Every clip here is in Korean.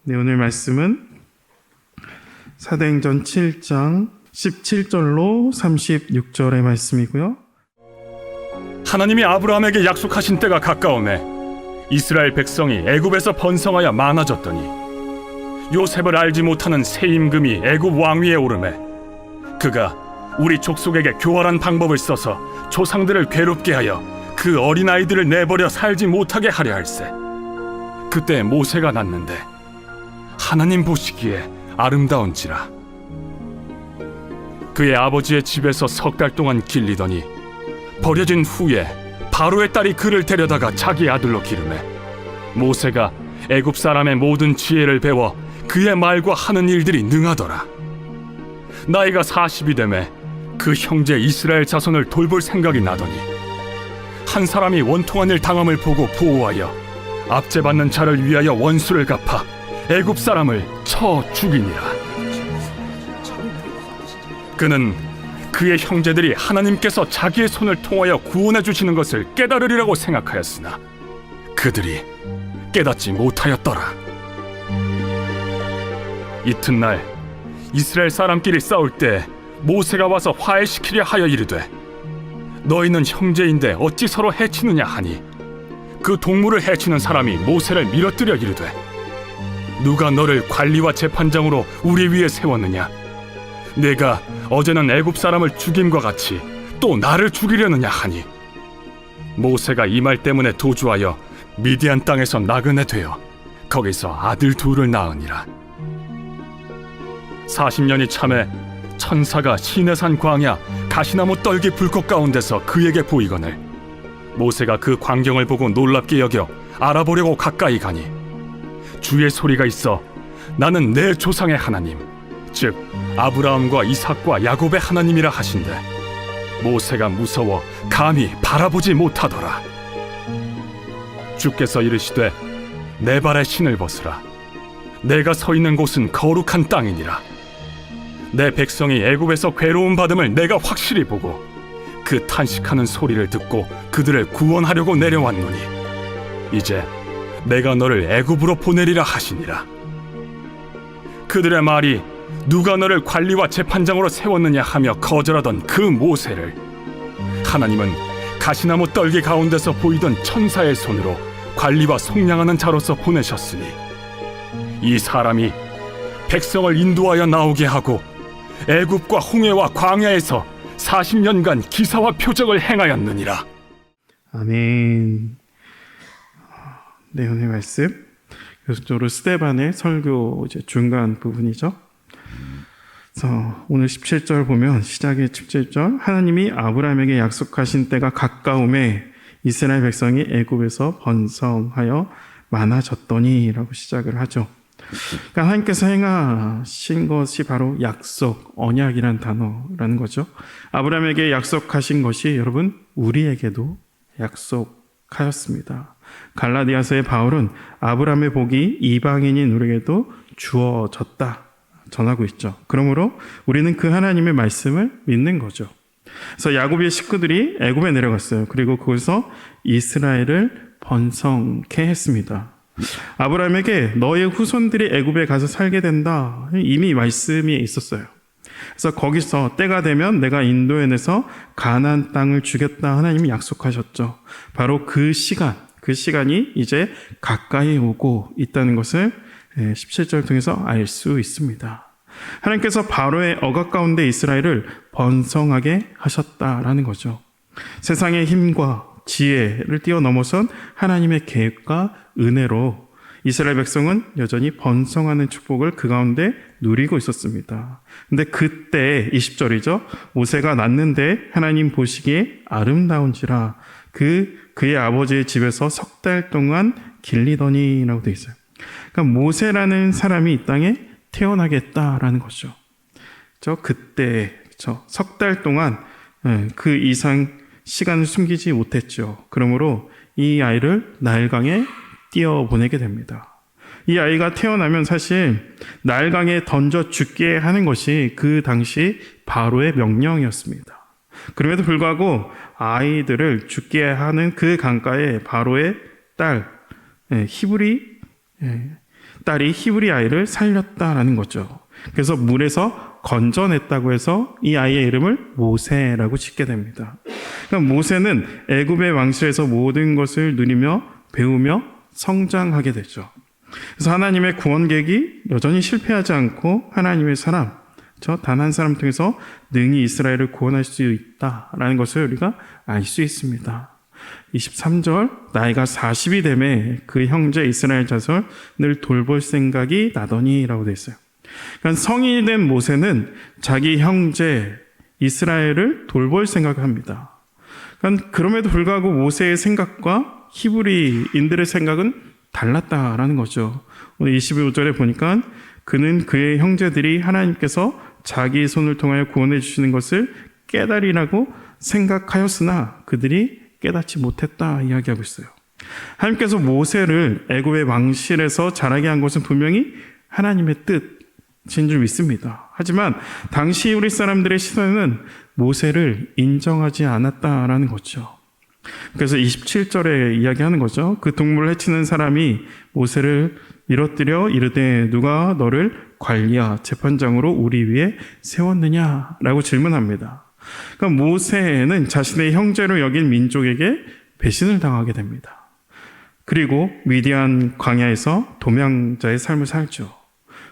네, 오늘 말씀은 사도행전 7장 17절로 36절의 말씀이고요. 하나님이 아브라함에게 약속하신 때가 가까우매 이스라엘 백성이 애굽에서 번성하여 많아졌더니 요셉을 알지 못하는 새 임금이 애굽 왕위에 오르매 그가 우리 족속에게 교활한 방법을 써서 조상들을 괴롭게 하여 그 어린아이들을 내버려 살지 못하게 하려 할세. 그때 모세가 났는데 하나님 보시기에 아름다운지라. 그의 아버지의 집에서 석 달 동안 길리더니 버려진 후에 바로의 딸이 그를 데려다가 자기 아들로 기르매 모세가 애굽 사람의 모든 지혜를 배워 그의 말과 하는 일들이 능하더라. 나이가 40이 되매 그 형제 이스라엘 자손을 돌볼 생각이 나더니 한 사람이 원통한 일 당함을 보고 보호하여 압제받는 자를 위하여 원수를 갚아 애굽 사람을 쳐 죽이니라. 그는 그의 형제들이 하나님께서 자기의 손을 통하여 구원해 주시는 것을 깨달으리라고 생각하였으나 그들이 깨닫지 못하였더라. 이튿날 이스라엘 사람끼리 싸울 때 모세가 와서 화해시키려 하여 이르되 너희는 형제인데 어찌 서로 해치느냐 하니 그 동물을 해치는 사람이 모세를 밀어뜨려 이르되 누가 너를 관리와 재판장으로 우리 위에 세웠느냐? 내가 어제는 애굽 사람을 죽임과 같이 또 나를 죽이려느냐 하니 모세가 이 말 때문에 도주하여 미디안 땅에서 나그네 되어 거기서 아들 둘을 낳으니라. 40년이 참에 천사가 시내산 광야 가시나무 떨기 불꽃 가운데서 그에게 보이거늘 모세가 그 광경을 보고 놀랍게 여겨 알아보려고 가까이 가니 주의 소리가 있어 나는 내 조상의 하나님 즉 아브라함과 이삭과 야곱의 하나님이라 하신대 모세가 무서워 감히 바라보지 못하더라. 주께서 이르시되 내 발에 신을 벗으라. 내가 서 있는 곳은 거룩한 땅이니라. 내 백성이 애굽에서 괴로움 받음을 내가 확실히 보고 그 탄식하는 소리를 듣고 그들을 구원하려고 내려왔노니 이제 내가 너를 애굽으로 보내리라 하시니라. 그들의 말이 누가 너를 관리와 재판장으로 세웠느냐 하며 거절하던 그 모세를 하나님은 가시나무 떨기 가운데서 보이던 천사의 손으로 관리와 속량하는 자로서 보내셨으니 이 사람이 백성을 인도하여 나오게 하고 애굽과 홍해와 광야에서 40년간 기사와 표적을 행하였느니라. 아멘. 네, 오늘 말씀 계속적으로 스데반의 설교 이제 중간 부분이죠. 그래서 오늘 17절 보면 시작의 17절 하나님이 아브라함에게 약속하신 때가 가까움에 이스라엘 백성이 애굽에서 번성하여 많아졌더니 라고 시작을 하죠. 그러니까 하나님께서 행하신 것이 바로 약속, 언약이란 단어라는 거죠. 아브라함에게 약속하신 것이 여러분 우리에게도 약속하였습니다. 갈라디아서의 바울은 아브라함의 복이 이방인인 우리에게도 주어졌다 전하고 있죠. 그러므로 우리는 그 하나님의 말씀을 믿는 거죠. 그래서 야곱의 식구들이 애굽에 내려갔어요. 그리고 거기서 이스라엘을 번성케 했습니다. 아브라함에게 너의 후손들이 애굽에 가서 살게 된다. 이미 말씀이 있었어요. 그래서 거기서 때가 되면 내가 인도해내서 가나안 땅을 주겠다 하나님이 약속하셨죠. 바로 그 시간이 이제 가까이 오고 있다는 것을 17절 통해서 알 수 있습니다. 하나님께서 바로의 억압 가운데 이스라엘을 번성하게 하셨다라는 거죠. 세상의 힘과 지혜를 뛰어넘어선 하나님의 계획과 은혜로 이스라엘 백성은 여전히 번성하는 축복을 그 가운데 누리고 있었습니다. 근데 그때 20절이죠. 모세가 낳는데 하나님 보시기에 아름다운지라 그의 아버지의 집에서 석 달 동안 길리더니라고 되어 있어요. 그러니까 모세라는 사람이 이 땅에 태어나겠다라는 거죠. 그때 석 달 동안 그 이상 시간을 숨기지 못했죠. 그러므로 이 아이를 나일강에 띄어보내게 됩니다. 이 아이가 태어나면 사실 나일강에 던져 죽게 하는 것이 그 당시 바로의 명령이었습니다. 그럼에도 불구하고 아이들을 죽게 하는 그 강가에 바로의 딸 히브리 딸이 히브리 아이를 살렸다라는 거죠. 그래서 물에서 건져냈다고 해서 이 아이의 이름을 모세라고 짓게 됩니다. 그러니까 모세는 애굽의 왕실에서 모든 것을 누리며 배우며 성장하게 되죠. 그래서 하나님의 구원 계획이 여전히 실패하지 않고 하나님의 사람, 단 한 사람 통해서 능히 이스라엘을 구원할 수 있다라는 것을 우리가 알 수 있습니다. 23절, 나이가 40이 되매 그 형제 이스라엘 자손을 돌볼 생각이 나더니라고 되어 있어요. 그러니까 성인이 된 모세는 자기 형제 이스라엘을 돌볼 생각을 합니다. 그러니까 그럼에도 불구하고 모세의 생각과 히브리인들의 생각은 달랐다라는 거죠. 오늘 25절에 보니까 그는 그의 형제들이 하나님께서 자기 손을 통하여 구원해 주시는 것을 깨달으라고 생각하였으나 그들이 깨닫지 못했다 이야기하고 있어요. 하나님께서 모세를 애굽의 왕실에서 자라게 한 것은 분명히 하나님의 뜻인 줄 믿습니다. 하지만 당시 우리 사람들의 시선에는 모세를 인정하지 않았다라는 거죠. 그래서 27절에 이야기하는 거죠. 그 동물을 해치는 사람이 모세를 밀어뜨려 이르되 누가 너를 관리와 재판장으로 우리 위에 세웠느냐라고 질문합니다. 그러니까 모세는 자신의 형제로 여긴 민족에게 배신을 당하게 됩니다. 그리고 미디안 광야에서 도망자의 삶을 살죠.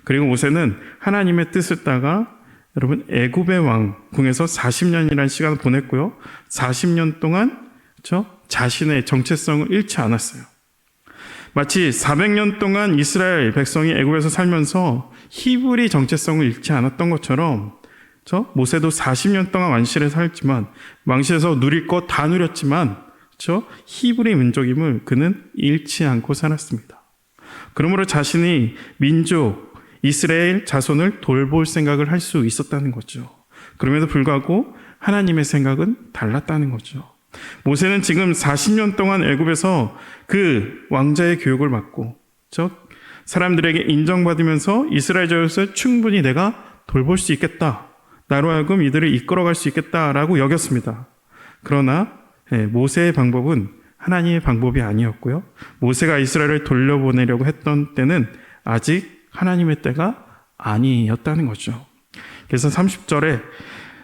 그리고 모세는 하나님의 뜻을 따가 여러분 애굽의 왕궁에서 40년이라는 시간을 보냈고요. 40년 동안 자신의 정체성을 잃지 않았어요. 마치 400년 동안 이스라엘 백성이 애굽에서 살면서 히브리 정체성을 잃지 않았던 것처럼 모세도 40년 동안 왕실에 살지만 왕실에서 누릴 것 다 누렸지만 히브리 민족임을 그는 잃지 않고 살았습니다. 그러므로 자신이 민족 이스라엘 자손을 돌볼 생각을 할 수 있었다는 거죠. 그럼에도 불구하고 하나님의 생각은 달랐다는 거죠. 모세는 지금 40년 동안 애굽에서 그 왕자의 교육을 받고 사람들에게 인정받으면서 이스라엘 자손을 충분히 내가 돌볼 수 있겠다. 나로 하여금 이들을 이끌어갈 수 있겠다라고 여겼습니다. 그러나 모세의 방법은 하나님의 방법이 아니었고요. 모세가 이스라엘을 돌려보내려고 했던 때는 아직 하나님의 때가 아니었다는 거죠. 그래서 30절에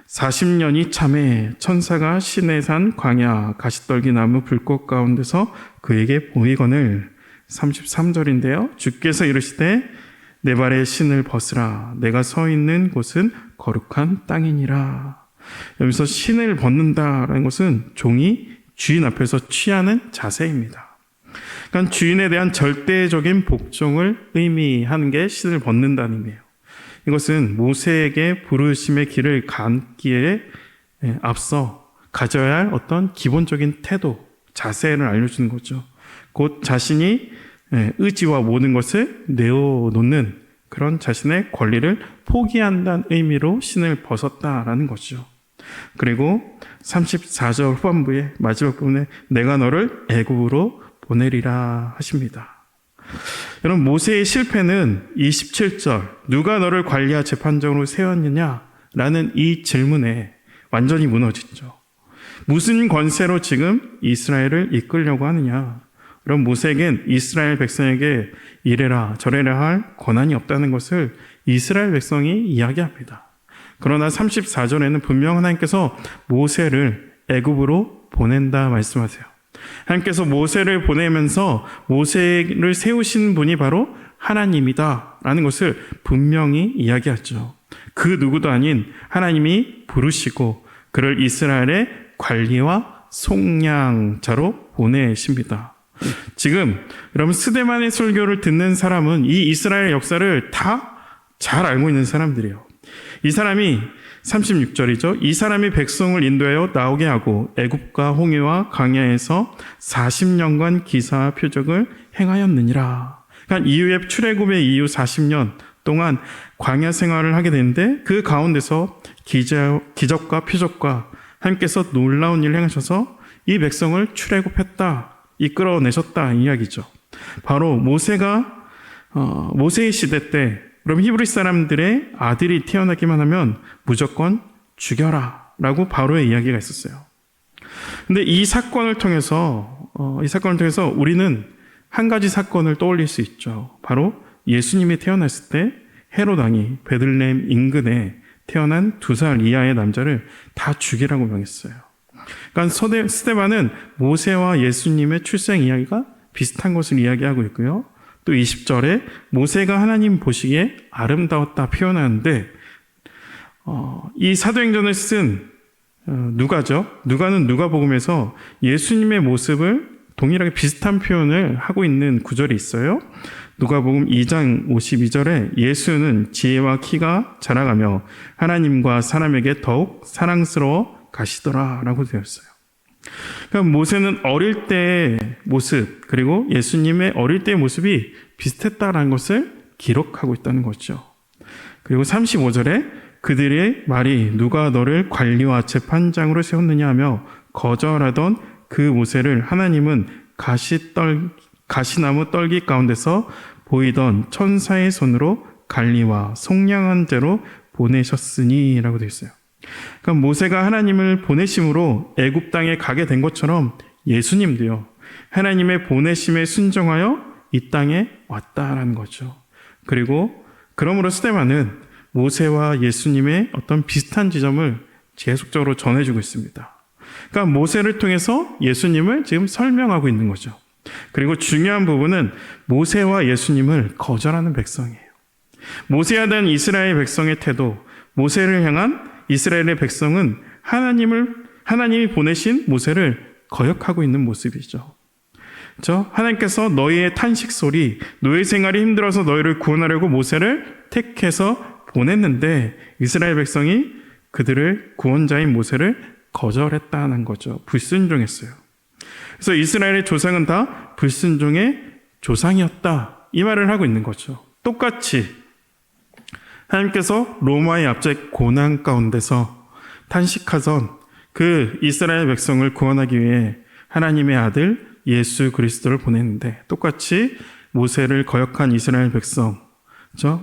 40년이 참에 천사가 시내산 광야 가시떨기 나무 불꽃 가운데서 그에게 보이거늘 33절인데요. 주께서 이르시되 내 발에 신을 벗으라 내가 서 있는 곳은 거룩한 땅이니라. 여기서 신을 벗는다라는 것은 종이 주인 앞에서 취하는 자세입니다. 그러니까 주인에 대한 절대적인 복종을 의미하는 게 신을 벗는다는 의미예요. 이것은 모세에게 부르심의 길을 감기에 앞서 가져야 할 어떤 기본적인 태도, 자세를 알려주는 거죠. 곧 자신이 의지와 모든 것을 내어놓는 그런 자신의 권리를 포기한다는 의미로 신을 벗었다라는 거죠. 그리고 34절 후반부의 마지막 부분에 내가 너를 애굽으로 보내리라 하십니다. 여러분 모세의 실패는 27절 누가 너를 관리와 재판장으로 세웠느냐 라는 이 질문에 완전히 무너지죠. 무슨 권세로 지금 이스라엘을 이끌려고 하느냐. 그럼 모세에겐 이스라엘 백성에게 이래라 저래라 할 권한이 없다는 것을 이스라엘 백성이 이야기합니다. 그러나 34절에는 분명 하나님께서 모세를 애굽으로 보낸다 말씀하세요. 하나님께서 모세를 보내면서 모세를 세우신 분이 바로 하나님이다라는 것을 분명히 이야기하죠. 그 누구도 아닌 하나님이 부르시고 그를 이스라엘의 관리와 속량자로 보내십니다. 지금 여러분 스데반의 설교를 듣는 사람은 이 이스라엘 역사를 다 잘 알고 있는 사람들이에요. 이 사람이 36절이죠. 이 사람이 백성을 인도하여 나오게 하고 애굽과 홍해와 광야에서 40년간 기사와 표적을 행하였느니라. 그러니까 이후에 출애굽의 이후 40년 동안 광야 생활을 하게 되는데 그 가운데서 기적과 표적과 하나님께서 놀라운 일을 행하셔서 이 백성을 출애굽했다, 이끌어내셨다 이야기죠. 바로 모세가 모세의 시대 때 그럼 히브리 사람들의 아들이 태어나기만 하면 무조건 죽여라 라고 바로의 이야기가 있었어요. 근데 이 사건을 통해서 우리는 한 가지 사건을 떠올릴 수 있죠. 바로 예수님이 태어났을 때 헤롯 왕이 베들레헴 인근에 태어난 2살 이하의 남자를 다 죽이라고 명했어요. 그러니까 스데반은 모세와 예수님의 출생 이야기가 비슷한 것을 이야기하고 있고요. 또 20절에 모세가 하나님 보시기에 아름다웠다 표현하는데 이 사도행전을 쓴 누가죠. 누가는 누가복음에서 예수님의 모습을 동일하게 비슷한 표현을 하고 있는 구절이 있어요. 누가복음 2장 52절에 예수는 지혜와 키가 자라가며 하나님과 사람에게 더욱 사랑스러워 가시더라 라고 되어 있어요. 그러니까 모세는 어릴 때의 모습 그리고 예수님의 어릴 때의 모습이 비슷했다라는 것을 기록하고 있다는 거죠. 그리고 35절에 그들의 말이 누가 너를 관리와 재판장으로 세웠느냐 하며 거절하던 그 모세를 하나님은 가시나무 떨기 가운데서 보이던 천사의 손으로 관리와 속량한 죄로 보내셨으니 라고 되어 있어요. 그러니까 모세가 하나님을 보내심으로 애굽 땅에 가게 된 것처럼 예수님도요. 하나님의 보내심에 순종하여 이 땅에 왔다라는 거죠. 그리고 그러므로 스데반은 모세와 예수님의 어떤 비슷한 지점을 계속적으로 전해주고 있습니다. 그러니까 모세를 통해서 예수님을 지금 설명하고 있는 거죠. 그리고 중요한 부분은 모세와 예수님을 거절하는 백성이에요. 모세에 대한 이스라엘 백성의 태도, 모세를 향한 이스라엘의 백성은 하나님이 보내신 모세를 거역하고 있는 모습이죠. 하나님께서 너희의 탄식 소리, 노예 생활이 힘들어서 너희를 구원하려고 모세를 택해서 보냈는데 이스라엘 백성이 그들을 구원자인 모세를 거절했다는 거죠. 불순종했어요. 그래서 이스라엘의 조상은 다 불순종의 조상이었다. 이 말을 하고 있는 거죠. 똑같이 하나님께서 로마의 압제 고난 가운데서 탄식하던 그 이스라엘 백성을 구원하기 위해 하나님의 아들 예수 그리스도를 보냈는데 똑같이 모세를 거역한 이스라엘 백성,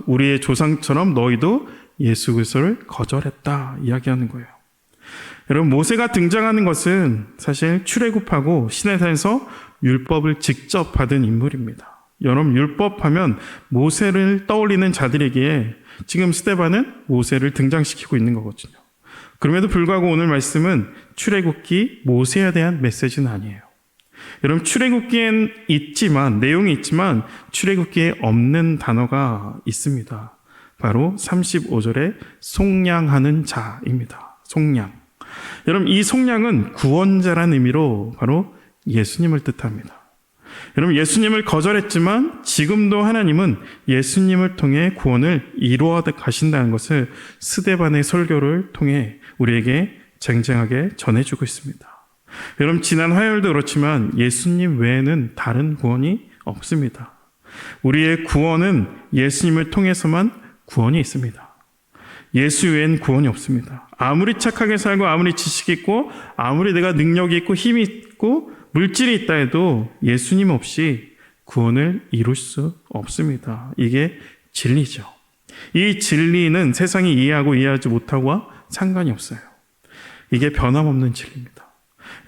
우리의 조상처럼 너희도 예수 그리스도를 거절했다 이야기하는 거예요. 여러분, 모세가 등장하는 것은 사실 출애굽하고 시내산에서 율법을 직접 받은 인물입니다. 여러분, 율법하면 모세를 떠올리는 자들에게 지금 스데반은 모세를 등장시키고 있는 거거든요. 그럼에도 불구하고 오늘 말씀은 출애굽기 모세에 대한 메시지는 아니에요. 여러분, 출애굽기엔 내용이 있지만 출애굽기에 없는 단어가 있습니다. 바로 35절에 속량하는 자입니다. 속량. 여러분, 이 속량은 구원자라는 의미로 바로 예수님을 뜻합니다. 여러분, 예수님을 거절했지만 지금도 하나님은 예수님을 통해 구원을 이루어 가신다는 것을 스데반의 설교를 통해 우리에게 쟁쟁하게 전해주고 있습니다. 여러분, 지난 화요일도 그렇지만 예수님 외에는 다른 구원이 없습니다. 우리의 구원은 예수님을 통해서만 구원이 있습니다. 예수 외엔 구원이 없습니다. 아무리 착하게 살고 아무리 지식이 있고 아무리 내가 능력이 있고 힘이 있고 물질이 있다 해도 예수님 없이 구원을 이룰 수 없습니다. 이게 진리죠. 이 진리는 세상이 이해하고 이해하지 못하고와 상관이 없어요. 이게 변함없는 진리입니다.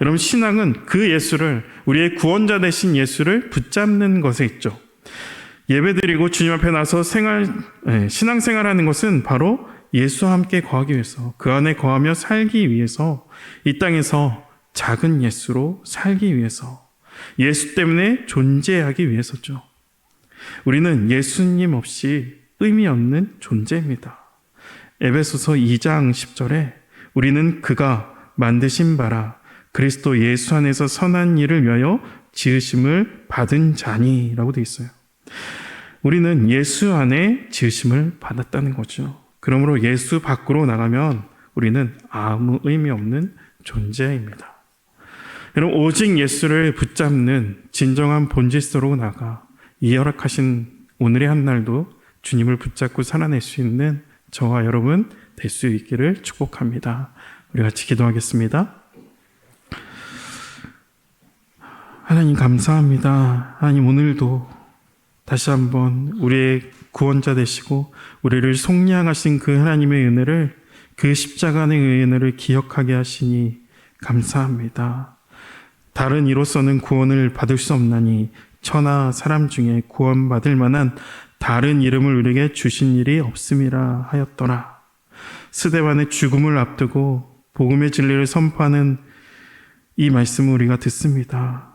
여러분, 신앙은 그 예수를, 우리의 구원자 되신 예수를 붙잡는 것에 있죠. 예배드리고 주님 앞에 나서 신앙생활하는 것은 바로 예수와 함께 거하기 위해서, 그 안에 거하며 살기 위해서, 이 땅에서 작은 예수로 살기 위해서, 예수 때문에 존재하기 위해서죠. 우리는 예수님 없이 의미 없는 존재입니다. 에베소서 2장 10절에 우리는 그가 만드신 바라 그리스도 예수 안에서 선한 일을 위하여 지으심을 받은 자니 라고 되어 있어요. 우리는 예수 안에 지으심을 받았다는 거죠. 그러므로 예수 밖으로 나가면 우리는 아무 의미 없는 존재입니다. 여러분, 오직 예수를 붙잡는 진정한 본질서로 나가 이 허락하신 오늘의 한 날도 주님을 붙잡고 살아낼 수 있는 저와 여러분 될 수 있기를 축복합니다. 우리 같이 기도하겠습니다. 하나님 감사합니다. 하나님, 오늘도 다시 한번 우리의 구원자 되시고 우리를 속량하신 그 하나님의 은혜를, 그 십자가의 은혜를 기억하게 하시니 감사합니다. 다른 이로서는 구원을 받을 수 없나니 천하 사람 중에 구원받을 만한 다른 이름을 우리에게 주신 일이 없음이라 하였더라. 스데반의 죽음을 앞두고 복음의 진리를 선포하는 이 말씀을 우리가 듣습니다.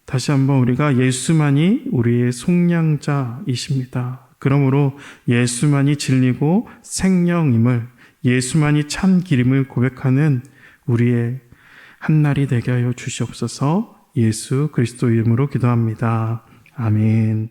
다시 한번 우리가 예수만이 우리의 속량자이십니다. 그러므로 예수만이 진리고 생명임을, 예수만이 참 길임을 고백하는 우리의 한날이 되게 하여 주시옵소서. 예수 그리스도 이름으로 기도합니다. 아멘.